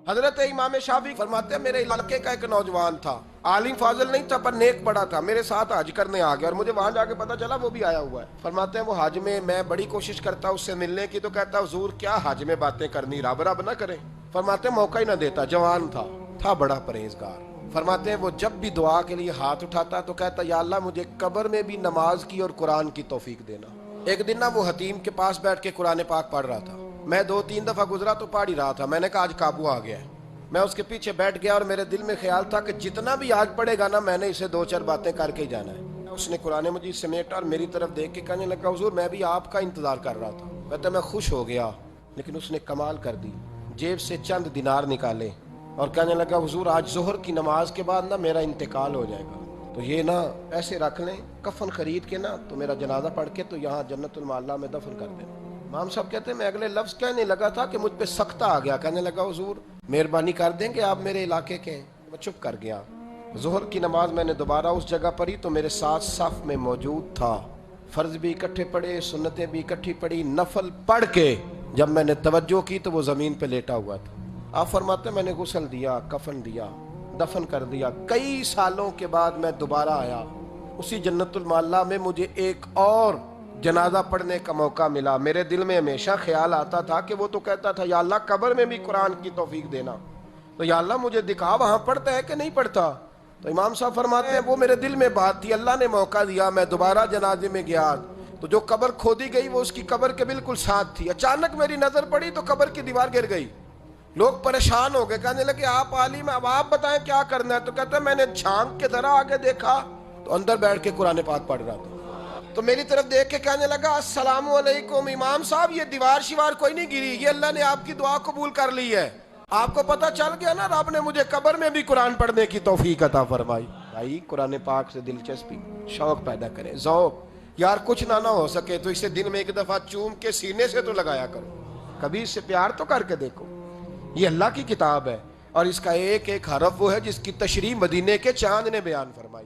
حضرت امام شافعی فرماتے ہیں میرے علاقے کا ایک نوجوان تھا، عالم فاضل نہیں تھا پر نیک بڑا تھا، میرے ساتھ حج کرنے آ گیا اور مجھے وہاں جا کے پتا چلا وہ بھی آیا ہوا ہے۔ فرماتے ہیں وہ حج میں بڑی کوشش کرتا اس سے ملنے کی، تو کہتا حضور کیا حج میں باتیں کرنی، رب رب نہ کریں۔ فرماتے ہیں موقع ہی نہ دیتا، جوان تھا بڑا پرہیزگار۔ فرماتے ہیں وہ جب بھی دعا کے لیے ہاتھ اٹھاتا تو کہتا یا اللہ مجھے قبر میں بھی نماز کی اور قرآن کی توفیق دینا۔ ایک دن نا وہ حتیم کے پاس بیٹھ کے قرآن پاک پڑھ رہا تھا، میں 2-3 دفعہ گزرا تو پڑھ ہی رہا تھا، میں نے کہا آج قابو آ گیا ہے۔ میں اس کے پیچھے بیٹھ گیا اور میرے دل میں خیال تھا کہ جتنا بھی آج پڑھے گا نا میں نے اسے 2-4 باتیں کر کے ہی جانا ہے۔ اس نے قرآن مجید سمیٹا اور میری طرف دیکھ کے کہنے لگا حضور میں بھی آپ کا انتظار کر رہا تھا۔ کہتا میں خوش ہو گیا، لیکن اس نے کمال کر دی، جیب سے چند دینار نکالے اور کہنے لگا حضور آج ظہر کی نماز کے بعد نا میرا انتقال ہو جائے گا، تو یہ نا پیسے رکھ لیں، کفن خرید کے نا تو میرا جنازہ پڑھ کے تو یہاں جنت المعلا میں دفن کر دینا۔ امام صاحب کہتے ہیں میں اگلے لفظ کہنے لگا تھا کہ مجھ پہ سختہ آ گیا، کہنے لگا حضور مہربانی کر دیں کہ آپ میرے علاقے کے ہیں۔ میں چپ کر گیا۔ ظہر کی نماز میں نے دوبارہ اس جگہ پڑھی تو میرے ساتھ صف میں موجود تھا، فرض بھی اکٹھے پڑھے، سنتیں بھی اکٹھی پڑھی، نفل پڑھ کے جب میں نے توجہ کی تو وہ زمین پہ لیٹا ہوا تھا۔ آپ فرماتے ہیں میں نے غسل دیا، کفن دیا، دفن کر دیا۔ کئی سالوں کے بعد میں دوبارہ آیا، اسی جنت المعلا میں مجھے ایک اور جنازہ پڑھنے کا موقع ملا۔ میرے دل میں ہمیشہ خیال آتا تھا کہ وہ تو کہتا تھا یا اللہ قبر میں بھی قرآن کی توفیق دینا، تو یا اللہ مجھے دکھا وہاں پڑھتا ہے کہ نہیں پڑھتا۔ تو امام صاحب فرماتے ہیں وہ میرے دل میں بات تھی، اللہ نے موقع دیا، میں دوبارہ جنازے میں گیا تو جو قبر کھودی گئی وہ اس کی قبر کے بالکل ساتھ تھی۔ اچانک میری نظر پڑی تو قبر کی دیوار گر گئی، لوگ پریشان ہو گئے، کہنے لگے آپ عالم اب آپ بتائیں کیا کرنا ہے؟ تو کہتا ہے میں نے جھانک کے ذرا آگے دیکھا تو اندر بیٹھ کے قرآن پاک پڑھ رہا تھا، تو میری طرف دیکھ کے کہنے لگا السلام علیکم امام صاحب، یہ دیوار شیوار کوئی نہیں گری، یہ اللہ نے آپ کی دعا قبول کر لی ہے۔ آپ کو پتہ چل گیا نا رب نے مجھے قبر میں بھی قرآن پڑھنے کی توفیق عطا فرمائی۔ بھائی قرآن پاک سے دلچسپی، شوق پیدا کریں، ذوق۔ یار کچھ نہ ہو سکے تو اسے دن میں ایک دفعہ چوم کے سینے سے تو لگایا کرو، کبھی اس سے پیار تو کر کے دیکھو۔ یہ اللہ کی کتاب ہے اور اس کا ایک ایک حرف وہ ہے جس کی تشریح مدینے کے چاند نے بیان فرمائی۔